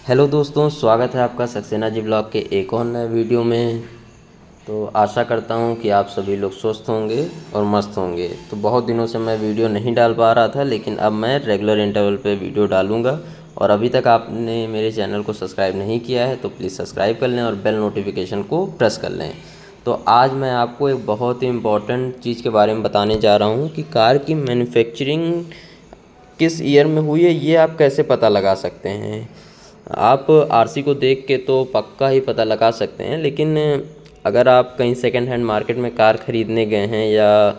Hello दोस्तों, स्वागत है आपका सक्सेना जी ब्लॉग के एक और नए वीडियो में। तो आशा करता हूँ कि आप सभी लोग स्वस्थ होंगे और मस्त होंगे। तो बहुत दिनों से मैं वीडियो नहीं डाल पा रहा था, लेकिन अब मैं रेगुलर इंटरवल पे वीडियो डालूँगा। और अभी तक आपने मेरे चैनल को सब्सक्राइब नहीं किया है तो प्लीज़ सब्सक्राइब कर लें और बेल नोटिफिकेशन को प्रेस कर लें। तो आज मैं आपको एक बहुत ही इम्पॉर्टेंट चीज़ के बारे में बताने जा रहा हूँ कि कार की मैन्युफैक्चरिंग किस ईयर में हुई है, ये आप कैसे पता लगा सकते हैं। आप आरसी को देख के तो पक्का ही पता लगा सकते हैं, लेकिन अगर आप कहीं सेकंड हैंड मार्केट में कार ख़रीदने गए हैं या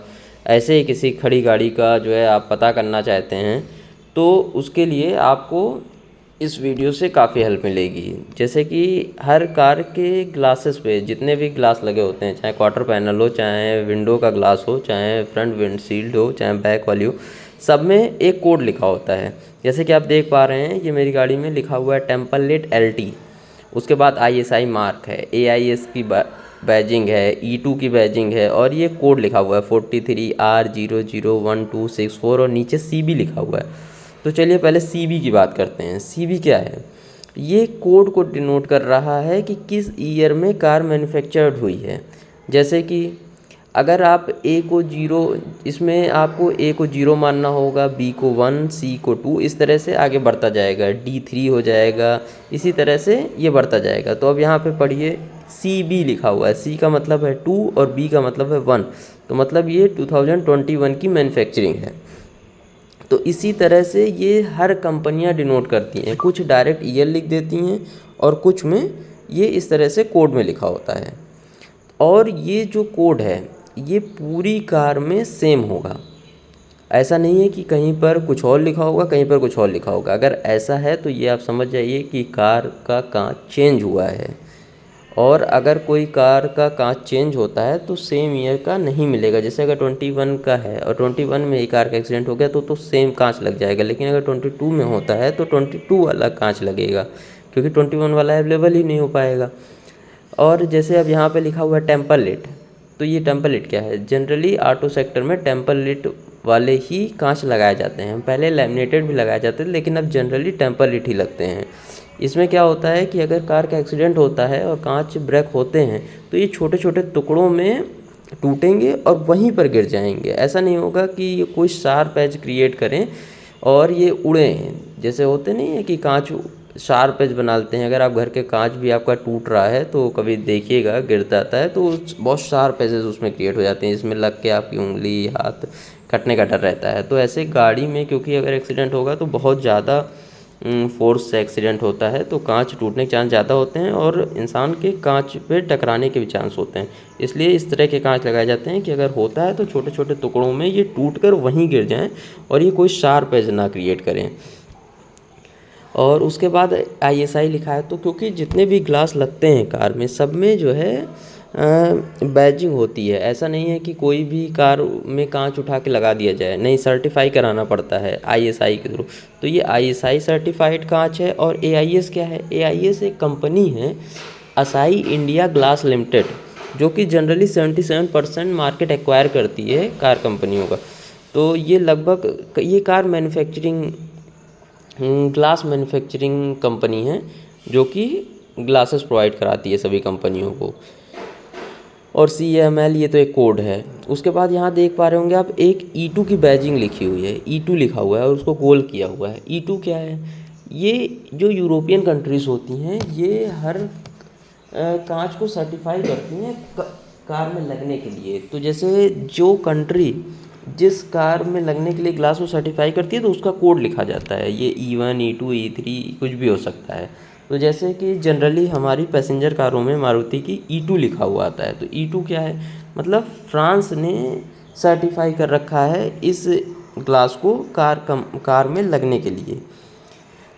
ऐसे ही किसी खड़ी गाड़ी का जो है आप पता करना चाहते हैं, तो उसके लिए आपको इस वीडियो से काफ़ी हेल्प मिलेगी। जैसे कि हर कार के ग्लासेस पे जितने भी ग्लास लगे होते हैं, चाहे क्वार्टर पैनल हो, चाहे विंडो का ग्लास हो, चाहे फ्रंट विंडशील्ड हो, चाहे बैक वाली हो, सब में एक कोड लिखा होता है। जैसे कि आप देख पा रहे हैं, ये मेरी गाड़ी में लिखा हुआ है टेम्पलेट LT। उसके बाद ISI मार्क है, AIS की बैजिंग है, E2 की बैजिंग है, और ये कोड लिखा हुआ है 43R001264 और नीचे CB लिखा हुआ है। तो चलिए पहले CB की बात करते हैं। CB क्या है? ये कोड को डिनोट कर रहा है कि किस ईयर में कार मैन्युफैक्चर्ड हुई है। जैसे कि अगर आप A को 0, इसमें आपको A को 0 मानना होगा, B को 1, C को 2, इस तरह से आगे बढ़ता जाएगा, D 3 हो जाएगा, इसी तरह से ये बढ़ता जाएगा। तो अब यहाँ पे पढ़िए, CB लिखा हुआ है। C का मतलब है 2 और B का मतलब है 1, तो मतलब ये 2021 की मैन्युफैक्चरिंग है। तो इसी तरह से ये हर कंपनियां डिनोट करती हैं, कुछ डायरेक्ट ईयर लिख देती हैं और कुछ में ये इस तरह से कोड में लिखा होता है। और ये जो कोड है ये पूरी कार में सेम होगा। ऐसा नहीं है कि कहीं पर कुछ और लिखा होगा, कहीं पर कुछ और लिखा होगा। अगर ऐसा है तो ये आप समझ जाइए कि कार का कांच चेंज हुआ है। और अगर कोई कार का कांच चेंज होता है तो सेम ईयर का नहीं मिलेगा। जैसे अगर 21 का है और 21 में ही कार का एक्सीडेंट हो गया तो सेम कांच लग जाएगा, लेकिन अगर 22 में होता है तो 22 वाला कांच लगेगा, क्योंकि 21 वाला अवेलेबल ही नहीं हो पाएगा। और जैसे अब यहाँ पे लिखा हुआ है टेम्पलेट, तो ये टेम्पलेट क्या है? जनरली ऑटो सेक्टर में टेम्पलेट वाले ही कांच लगाए जाते हैं। पहले लैमिनेटेड भी लगाए जाते थे, लेकिन अब जनरली टेम्पलेट ही लगते हैं। इसमें क्या होता है कि अगर कार का एक्सीडेंट होता है और कांच ब्रेक होते हैं तो ये छोटे छोटे टुकड़ों में टूटेंगे और वहीं पर गिर जाएंगे। ऐसा नहीं होगा कि ये कोई शार्प एज क्रिएट करें और ये उड़ें। जैसे होते नहीं है कि कांच शार्प एज बनाते हैं, अगर आप घर के कांच भी आपका टूट रहा है तो कभी देखिएगा गिर जाता है तो बहुत शार्प एजेस उसमें क्रिएट हो जाते हैं, इसमें लग के आपकी उंगली हाथ कटने का डर रहता है। तो ऐसे गाड़ी में क्योंकि अगर एक्सीडेंट होगा तो बहुत ज़्यादा फोर्स से एक्सीडेंट होता है, तो कांच टूटने के चांस ज़्यादा होते हैं और इंसान के कांच पे टकराने के भी चांस होते हैं। इसलिए इस तरह के कांच लगाए जाते हैं कि अगर होता है तो छोटे छोटे टुकड़ों में ये टूट कर वहीं गिर जाएं और ये कोई शार्प एज ना क्रिएट करें। और उसके बाद ISI लिखा है, तो क्योंकि जितने भी ग्लास लगते हैं कार में सब में जो है बैजिंग होती है। ऐसा नहीं है कि कोई भी कार में कांच उठा के लगा दिया जाए, नहीं, सर्टिफाई कराना पड़ता है ISI के थ्रू। तो ये ISI सर्टिफाइड कांच है। और AIS क्या है? AIS एक कंपनी है, असाई इंडिया ग्लास लिमिटेड, जो कि जनरली 77% मार्केट एक्वायर करती है कार कंपनियों का। तो ये लगभग ये car manufacturing glass manufacturing company है जो कि ग्लासेस प्रोवाइड कराती है सभी कंपनियों को। और CML ये तो एक कोड है। उसके बाद यहाँ देख पा रहे होंगे आप, एक E2 की बैजिंग लिखी हुई है, E2 लिखा हुआ है और उसको गोल किया हुआ है। E2 क्या है? ये जो यूरोपियन कंट्रीज़ होती हैं ये हर कांच को सर्टिफाई करती हैं कार में लगने के लिए। तो जैसे जो कंट्री जिस कार में लगने के लिए ग्लास को सर्टिफाई करती है तो उसका कोड लिखा जाता है। ये E1 E2 E3 कुछ भी हो सकता है। तो जैसे कि जनरली हमारी पैसेंजर कारों में मारुति की E2 लिखा हुआ आता है। तो E2 क्या है? मतलब फ्रांस ने सर्टिफाई कर रखा है इस ग्लास को कार में लगने के लिए।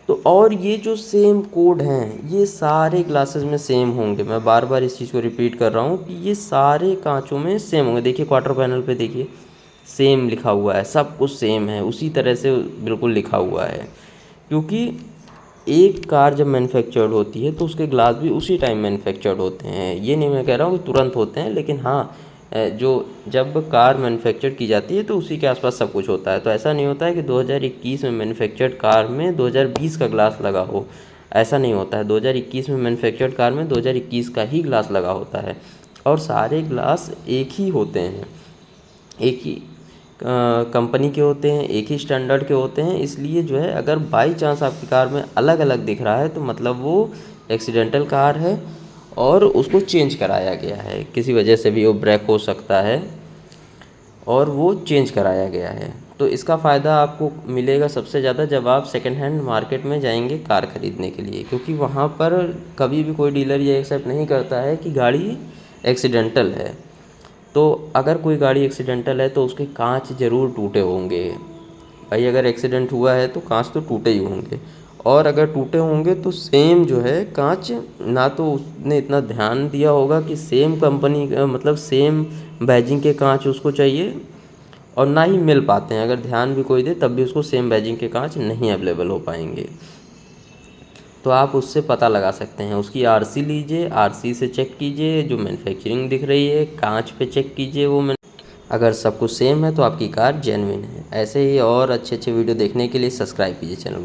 तो और ये जो सेम कोड हैं ये सारे ग्लासेस में सेम होंगे। मैं बार बार इस चीज़ को रिपीट कर रहा हूँ कि ये सारे कांचों में सेम होंगे। देखिए क्वार्टर पैनल पे देखिए सेम लिखा हुआ है, सब कुछ सेम है, उसी तरह से बिल्कुल लिखा हुआ है। क्योंकि एक कार जब मैन्युफैक्चर्ड होती है तो उसके ग्लास भी उसी टाइम मैन्युफैक्चर्ड होते हैं। ये नहीं मैं कह रहा हूँ कि तुरंत होते हैं, लेकिन हाँ, जो जब कार मैन्युफैक्चर की जाती है तो उसी के आसपास सब कुछ होता है। तो ऐसा नहीं होता है कि 2021 में मैन्युफैक्चर्ड कार में 2020 का ग्लास लगा हो। ऐसा नहीं होता है। 2021 में मैन्युफैक्चर्ड कार में 2021 का ही ग्लास लगा होता है और सारे ग्लास एक ही होते हैं, एक ही कंपनी के होते हैं, एक ही स्टैंडर्ड के होते हैं। इसलिए जो है अगर बाई चांस आपकी कार में अलग अलग दिख रहा है तो मतलब वो एक्सीडेंटल कार है और उसको चेंज कराया गया है, किसी वजह से भी वो ब्रेक हो सकता है और वो चेंज कराया गया है। तो इसका फ़ायदा आपको मिलेगा सबसे ज़्यादा जब आप सेकेंड हैंड मार्केट में जाएंगे कार ख़रीदने के लिए, क्योंकि वहाँ पर कभी भी कोई डीलर ये एक्सेप्ट नहीं करता है कि गाड़ी एक्सीडेंटल है। तो अगर कोई गाड़ी एक्सीडेंटल है तो उसके कांच ज़रूर टूटे होंगे। भाई अगर एक्सीडेंट हुआ है तो कांच तो टूटे ही होंगे, और अगर टूटे होंगे तो सेम जो है कांच, ना तो उसने इतना ध्यान दिया होगा कि सेम कंपनी मतलब सेम बैजिंग के कांच उसको चाहिए, और ना ही मिल पाते हैं। अगर ध्यान भी कोई दे तब भी उसको सेम बैजिंग के कांच नहीं अवेलेबल हो पाएंगे। तो आप उससे पता लगा सकते हैं। उसकी आरसी लीजिए, आरसी से चेक कीजिए, जो मैन्युफैक्चरिंग दिख रही है कांच पे चेक कीजिए वो अगर सब कुछ सेम है तो आपकी कार जेन्युइन है। ऐसे ही और अच्छे अच्छे वीडियो देखने के लिए सब्सक्राइब कीजिए चैनल में।